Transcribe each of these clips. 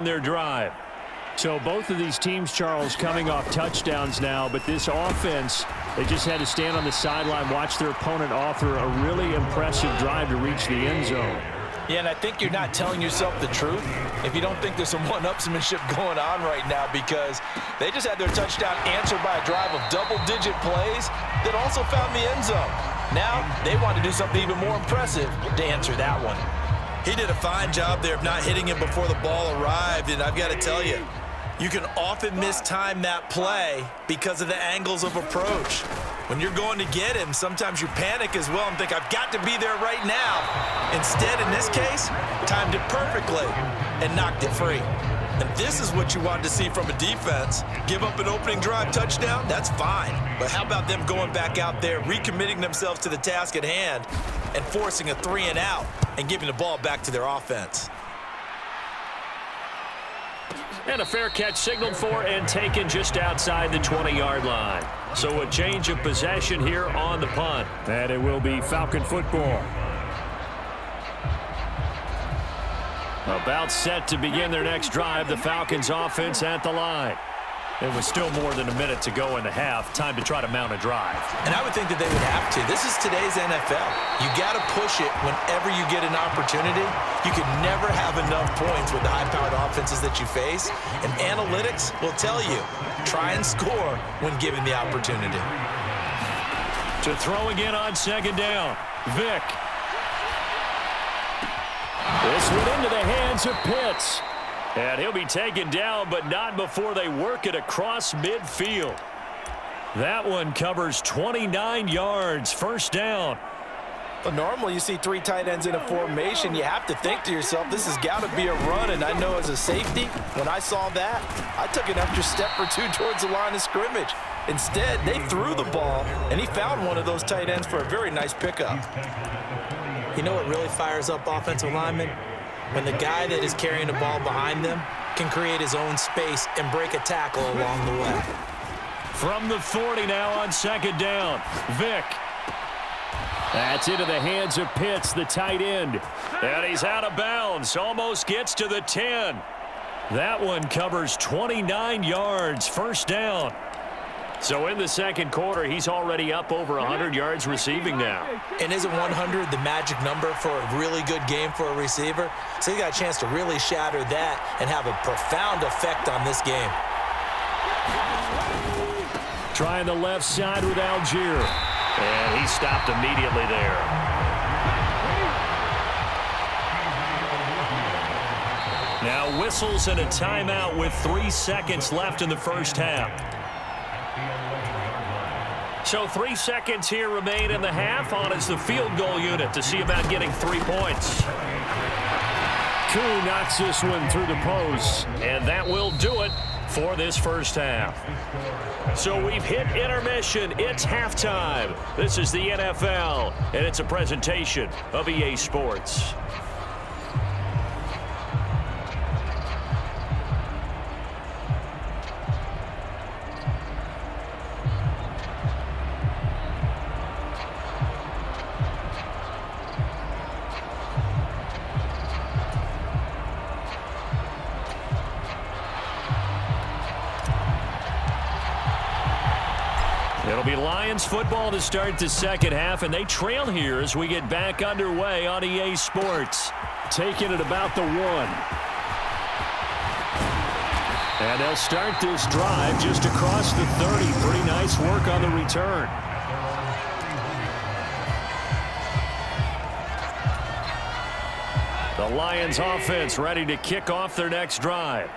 their drive. So both of these teams, Charles, coming off touchdowns now, but this offense, they just had to stand on the sideline, watch their opponent offer a really impressive drive to reach the end zone. Yeah, and I think you're not telling yourself the truth if you don't think there's some one-upsmanship going on right now, because they just had their touchdown answered by a drive of double-digit plays that also found the end zone. Now they want to do something even more impressive to answer that one. He did a fine job there of not hitting him before the ball arrived, and I've got to tell you, you can often mistime that play because of the angles of approach. When you're going to get him, sometimes you panic as well and think, I've got to be there right now. Instead, in this case, timed it perfectly and knocked it free. And this is what you wanted to see from a defense. Give up an opening drive touchdown, that's fine. But how about them going back out there, recommitting themselves to the task at hand, and forcing a 3-and-out and giving the ball back to their offense? And a fair catch signaled for and taken just outside the 20-yard line. So a change of possession here on the punt. And it will be Falcon football. About set to begin their next drive, the Falcons offense at the line. It was still more than a minute to go in the half. Time to try to mount a drive. And I would think that they would have to. This is today's NFL. You got to push it whenever you get an opportunity. You can never have enough points with the high-powered offenses that you face. And analytics will tell you, try and score when given the opportunity. To throw again on second down, Vick. This went into the hands of Pitts. And he'll be taken down, but not before they work it across midfield. That one covers 29 yards, first down. But normally you see three tight ends in a formation. You have to think to yourself, this has got to be a run. And I know as a safety, when I saw that, I took an extra step or two towards the line of scrimmage. Instead, they threw the ball, and he found one of those tight ends for a very nice pickup. You know what really fires up offensive linemen? When the guy that is carrying the ball behind them can create his own space and break a tackle along the way. From the 40 now on second down, Vick. That's into the hands of Pitts, the tight end. And he's out of bounds, almost gets to the 10. That one covers 29 yards, first down. So in the second quarter, he's already up over 100 yards receiving now. And isn't 100 the magic number for a really good game for a receiver? So he got a chance to really shatter that and have a profound effect on this game. Trying the left side with Algier. And he stopped immediately there. Now whistles and a timeout with 3 seconds left in the first half. So 3 seconds here remain in the half. On is the field goal unit to see about getting 3 points. Koo knocks this one through the post, and that will do it for this first half. So we've hit intermission. It's halftime. This is the NFL, and it's a presentation of EA Sports. It'll be Lions football to start the second half, and they trail here as we get back underway on EA Sports. Taking it about the 1. And they'll start this drive just across the 30. Pretty nice work on the return. The Lions offense ready to kick off their next drive.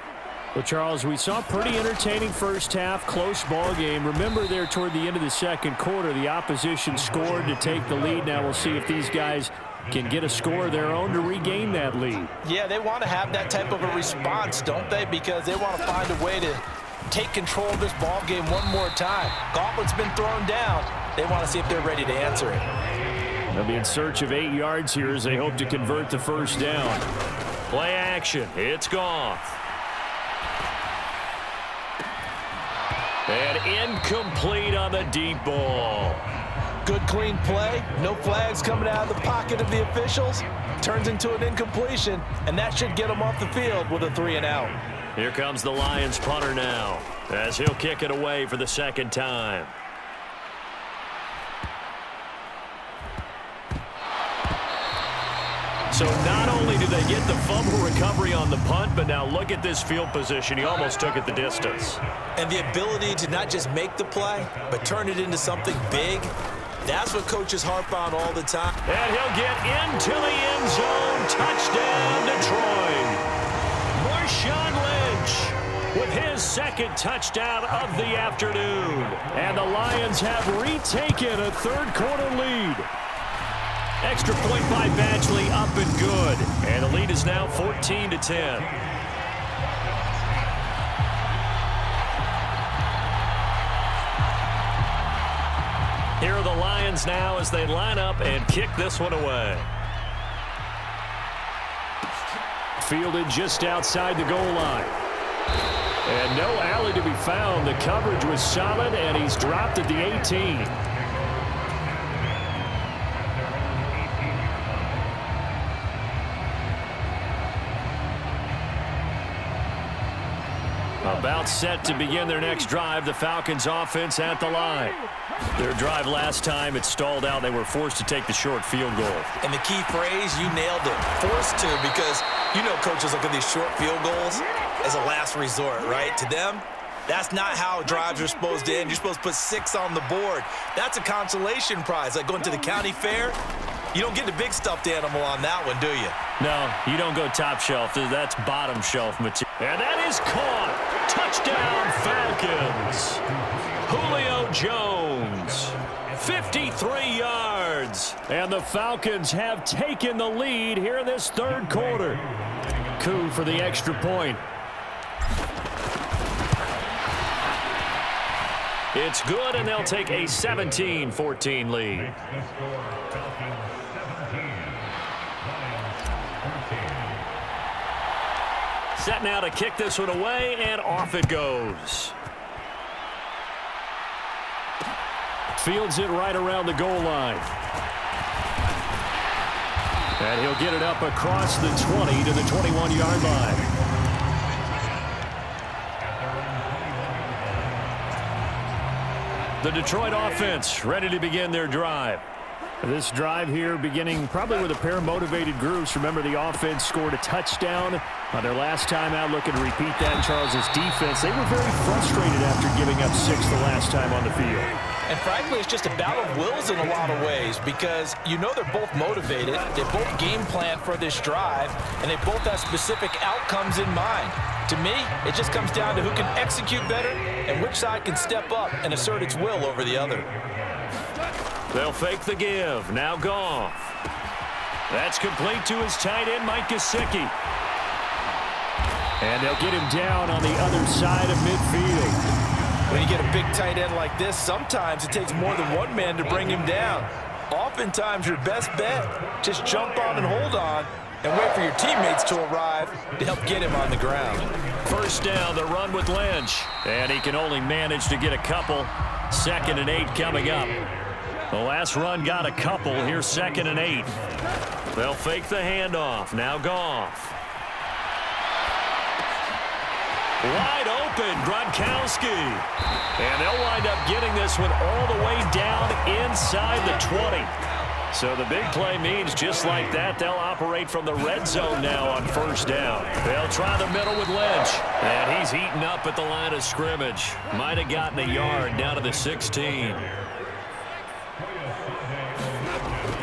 Well, Charles, we saw a pretty entertaining first half, close ball game. Remember there toward the end of the second quarter, the opposition scored to take the lead. Now we'll see if these guys can get a score of their own to regain that lead. Yeah, they want to have that type of a response, don't they? Because they want to find a way to take control of this ball game one more time. Gauntlet's been thrown down. They want to see if they're ready to answer it. They'll be in search of 8 yards here as they hope to convert the first down. Play action. It's gone. And incomplete on the deep ball. Good, clean play. No flags coming out of the pocket of the officials. Turns into an incompletion, and that should get them off the field with a 3-and-out. Here comes the Lions punter now, as he'll kick it away for the second time. So not only do they get the fumble recovery on the punt, but now look at this field position. He almost took it the distance. And the ability to not just make the play, but turn it into something big, that's what coaches harp on all the time. And he'll get into the end zone. Touchdown, Detroit. Marshawn Lynch with his second touchdown of the afternoon. And the Lions have retaken a third-quarter lead. Extra point by Badgley, up and good. And the lead is now 14-10. Here are the Lions now as they line up and kick this one away. Fielded just outside the goal line. And no alley to be found. The coverage was solid, and he's dropped at the 18. About set to begin their next drive, the Falcons offense at the line. Their drive last time, it stalled out. They were forced to take the short field goal. And the key phrase, you nailed it, forced to, because you know coaches look at these short field goals as a last resort, right? To them, that's not how drives are supposed to end. You're supposed to put 6 on the board. That's a consolation prize, like going to the county fair. You don't get the big stuffed animal on that one, do you? No, you don't go top shelf. That's bottom shelf material. And that is caught. Touchdown, Falcons. Julio Jones, 53 yards. And the Falcons have taken the lead here in this third quarter. Coup for the extra point. It's good, and they'll take a 17-14 lead. Set now to kick this one away, and off it goes. Fields it right around the goal line. And he'll get it up across the 20 to the 21-yard line. The Detroit offense ready to begin their drive. This drive here beginning probably with a pair of motivated groups. Remember, the offense scored a touchdown on their last time out. Looking to repeat that in Charles's defense. They were very frustrated after giving up 6 the last time on the field. And frankly, it's just a battle of wills in a lot of ways, because you know they're both motivated. They both game plan for this drive, and they both have specific outcomes in mind. To me, it just comes down to who can execute better and which side can step up and assert its will over the other. They'll fake the give. Now Goff. That's complete to his tight end, Mike Gesicki. And they'll get him down on the other side of midfield. When you get a big tight end like this, sometimes it takes more than one man to bring him down. Oftentimes, your best bet, just jump on and hold on and wait for your teammates to arrive to help get him on the ground. First down, the run with Lynch. And he can only manage to get a couple. 2nd and 8 coming up. The last run got a couple. Here's 2nd and 8. They'll fake the handoff. Now Goff. Wide open, Gronkowski. And they'll wind up getting this one all the way down inside the 20. So the big play means just like that, they'll operate from the red zone now on first down. They'll try the middle with Lynch. And he's eaten up at the line of scrimmage. Might have gotten a yard down to the 16.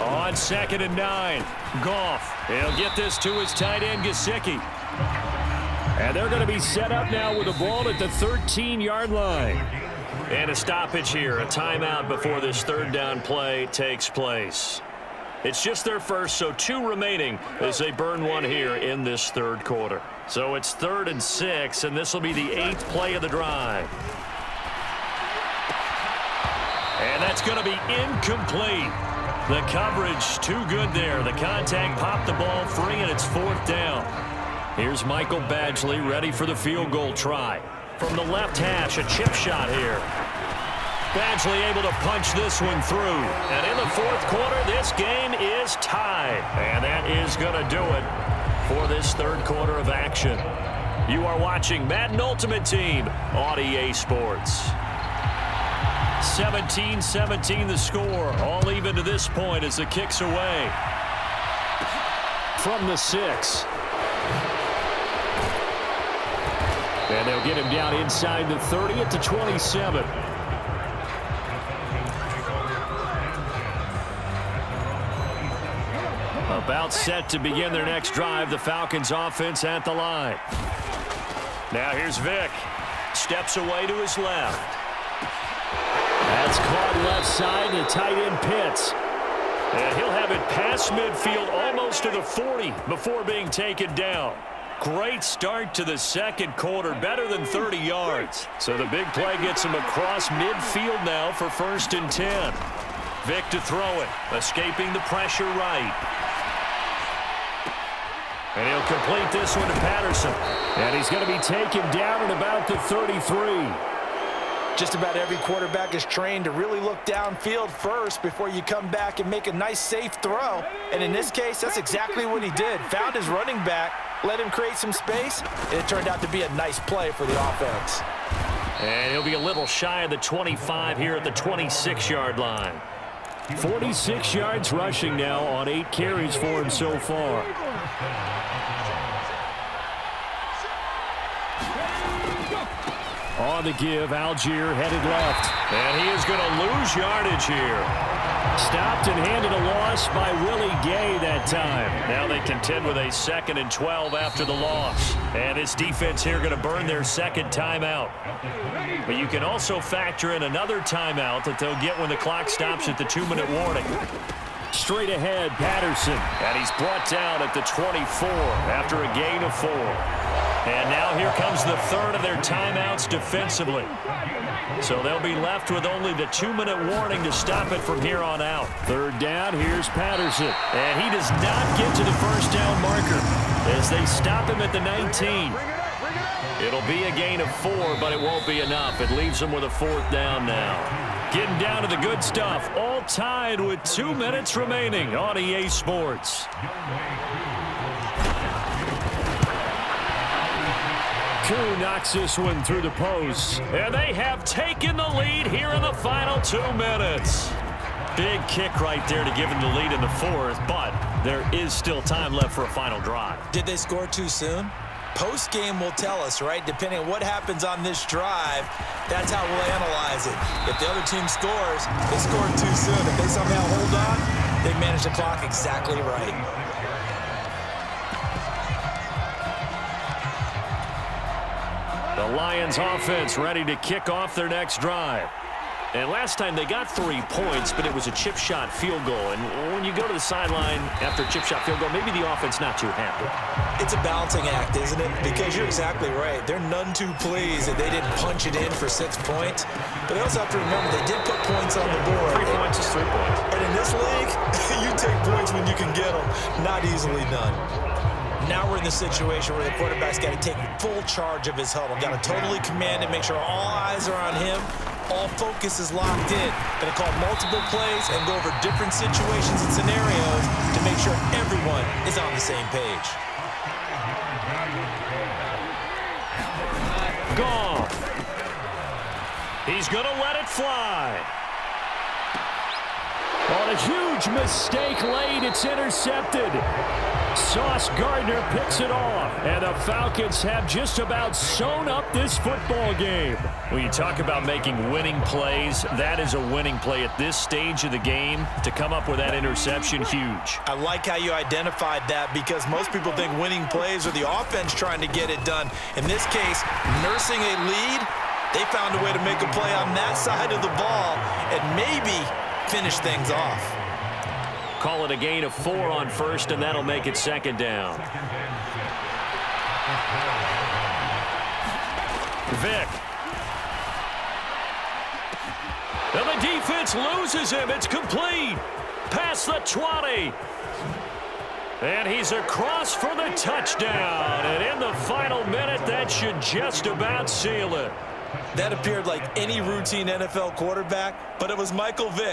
On 2nd and 9, Goff. He'll get this to his tight end, Gesicki. And they're going to be set up now with the ball at the 13-yard line. And a stoppage here, a timeout before this third down play takes place. It's just their first, so 2 remaining as they burn one here in this third quarter. So it's 3rd and 6, and this will be the 8th play of the drive. And that's going to be incomplete. The coverage too good there. The contact popped the ball free, and it's 4th down. Here's Michael Badgley ready for the field goal try. From the left hash, a chip shot here. Badgley able to punch this one through. And in the fourth quarter, this game is tied. And that is going to do it for this third quarter of action. You are watching Madden Ultimate Team on EA Sports. 17-17 the score. All even to this point as the kick's away. From the 6. And they'll get him down inside the 30 at the 27. About set to begin their next drive. The Falcons offense at the line. Now here's Vick. Steps away to his left. That's caught left side to tight end Pitts. And he'll have it past midfield almost to the 40 before being taken down. Great start to the second quarter, better than 30 yards. So the big play gets him across midfield now for 1st and 10. Vick to throw it, escaping the pressure right. And he'll complete this one to Patterson. And he's going to be taken down at about the 33. Just about every quarterback is trained to really look downfield first before you come back and make a nice, safe throw. And in this case, that's exactly what he did. Found his running back, let him create some space, and it turned out to be a nice play for the offense. And he'll be a little shy of the 25 here at the 26-yard line. 46 yards rushing now on 8 carries for him so far. On the give, Algier headed left. And he is going to lose yardage here. Stopped and handed a loss by Willie Gay that time. Now they contend with a 2nd and 12 after the loss. And his defense here going to burn their second timeout. But you can also factor in another timeout that they'll get when the clock stops at the 2-minute warning. Straight ahead, Patterson. And he's brought down at the 24 after a gain of 4. And now here comes the third of their timeouts defensively. So they'll be left with only the 2-minute warning to stop it from here on out. Third down, here's Patterson. And he does not get to the first down marker as they stop him at the 19. It'll be a gain of 4, but it won't be enough. It leaves them with a 4th down now. Getting down to the good stuff. All tied with 2 minutes remaining on EA Sports. Koo knocks this one through the post. And they have taken the lead here in the final 2 minutes. Big kick right there to give them the lead in the 4th, but there is still time left for a final drive. Did they score too soon? Post-game will tell us, right? Depending on what happens on this drive, that's how we'll analyze it. If the other team scores, they scored too soon. If they somehow hold on, they manage the clock exactly right. The Lions offense ready to kick off their next drive. And last time they got 3 points, but it was a chip shot field goal. And when you go to the sideline after a chip shot field goal, maybe the offense not too happy. It's a balancing act, isn't it? Because you're exactly right. They're none too pleased that they didn't punch it in for 6 points. But they also have to remember they did put points on the board. 3 points is 3 points. And in this league, you take points when you can get them. Not easily done. Now we're in the situation where the quarterback's got to take full charge of his huddle. Got to totally command it, make sure all eyes are on him. All focus is locked in. Going to call multiple plays and go over different situations and scenarios to make sure everyone is on the same page. Gone. He's going to let it fly. On a huge mistake late, it's intercepted. Sauce Gardner picks it off, and the Falcons have just about sewn up this football game. When you talk about making winning plays, that is a winning play at this stage of the game. To come up with that interception, huge. I like how you identified that because most people think winning plays are the offense trying to get it done. In this case, nursing a lead, they found a way to make a play on that side of the ball and maybe finish things off. Call it a gain of 4 on first, and that'll make it 2nd down. Vick. And the defense loses him. It's complete. Past the 20. And he's across for the touchdown. And in the final minute, that should just about seal it. That appeared like any routine NFL quarterback, but it was Michael Vick.